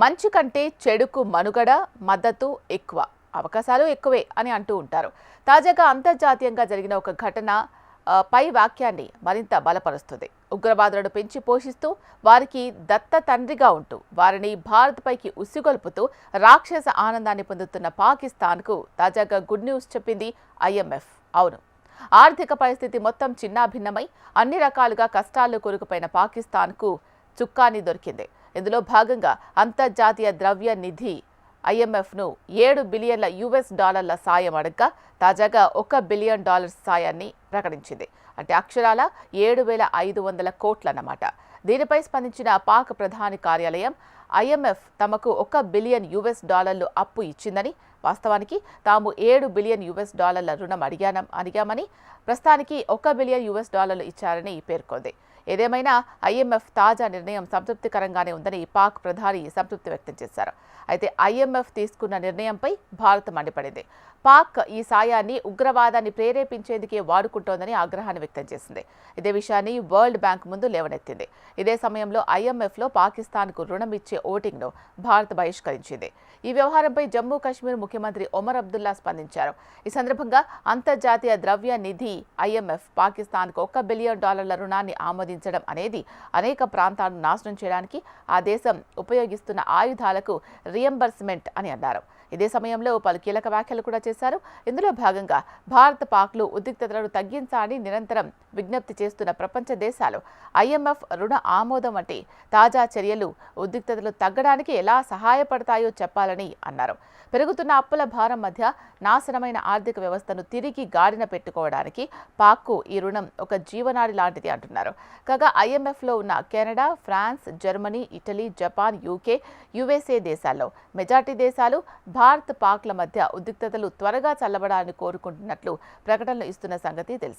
మంచి కంటే చెడుకు మనుగడ మద్దతు ఎక్కువ, అవకాశాలు ఎక్కువే అని అంటూ ఉంటారు. తాజాగా అంతర్జాతీయంగా జరిగిన ఒక ఘటన పై వాక్యాన్ని మరింత బలపరుస్తుంది. ఉగ్రవాదులను పెంచి పోషిస్తూ వారికి దత్త తండ్రిగా ఉంటూ వారిని భారత్ పైకి ఉసిగొల్పుతూ రాక్షస ఆనందాన్ని పొందుతున్న పాకిస్తాన్కు తాజాగా గుడ్ న్యూస్ చెప్పింది IMF. అవును, ఆర్థిక పరిస్థితి మొత్తం చిన్నాభిన్నమై అన్ని రకాలుగా కష్టాల్లో కూరుకుపోయిన పాకిస్తాన్కు చుక్కాని దొరికింది. ఇందులో భాగంగా అంతర్జాతీయ ద్రవ్య నిధి IMFను $7 బిలియన్ల సాయం అడగ్గా తాజాగా $1 బిలియన్ సాయాన్ని ప్రకటించింది. అంటే అక్షరాల 7,500 కోట్లన్నమాట. దీనిపై స్పందించిన పాక్ ప్రధాని కార్యాలయం IMF తమకు $1 బిలియన్ అప్పు ఇచ్చిందని, వాస్తవానికి తాము $7 బిలియన్ రుణం అడిగామని, ప్రస్తుతానికి $1 బిలియన్ ఇచ్చారని పేర్కొంది. ఏదేమైనా IMF తాజా నిర్ణయం సంతృప్తికరంగానే ఉందని పాక్ ప్రధాని సంతృప్తి వ్యక్తం చేశారు. అయితే IMF తీసుకున్న నిర్ణయంపై భారత్ మండిపడింది. పాక్ ఈ సాయాన్ని ఉగ్రవాదాన్ని ప్రేరేపించేందుకే వాడుకుంటోందని ఆగ్రహాన్ని వ్యక్తం చేసింది. ఇదే విషయాన్ని వరల్డ్ బ్యాంక్ ముందు లేవనెత్తింది. ఇదే సమయంలో IMFలో పాకిస్తాన్కు రుణం ఇచ్చే ఓటింగ్ను భారత్ బహిష్కరించింది. ఈ వ్యవహారంపై జమ్మూ కాశ్మీర్ ముఖ్యమంత్రి ఒమర్ అబ్దుల్లా స్పందించారు. ఈ సందర్భంగా అంతర్జాతీయ ద్రవ్య నిధి IMF పాకిస్తాన్కు $1 బిలియన్ రుణాన్ని ఆమోదించడం అనేది అనేక ప్రాంతాలను నాశనం చేయడానికి ఆ దేశం ఉపయోగిస్తున్న ఆయుధాలకు రియంబర్స్మెంట్ అని అన్నారు. ఇదే సమయంలో పలు కీలక వ్యాఖ్యలు కూడా చేశారు. ఇందులో భాగంగా భారత్ పాక్లు ఉద్రిక్తతలను తగ్గించాలని నిరంతరం విజ్ఞప్తి చేస్తున్న ప్రపంచ దేశాలు IMF రుణ ఆమోదం వంటి తాజా చర్యలు ఉద్రిక్తతలు తగ్గడానికి ఎలా సహాయపడతాయో చెప్పాలని అన్నారు. పెరుగుతున్న అప్పుల భారం మధ్య నాశనమైన ఆర్థిక వ్యవస్థను తిరిగి గాడిన పెట్టుకోవడానికి పాక్కు ఈ రుణం ఒక జీవనాడి లాంటిది అంటున్నారు. కాగా IMFలో ఉన్న Canada, France, Germany, Italy, Japan, UK, USA దేశాల్లో మెజార్టీ దేశాలు భారత్ పాక్ల మధ్య ఉద్రిక్తతలు త్వరగా చల్లబడాలని కోరుకుంటున్నట్లు ప్రకటనలు ఇస్తున్న సంగతి తెలిసిందే.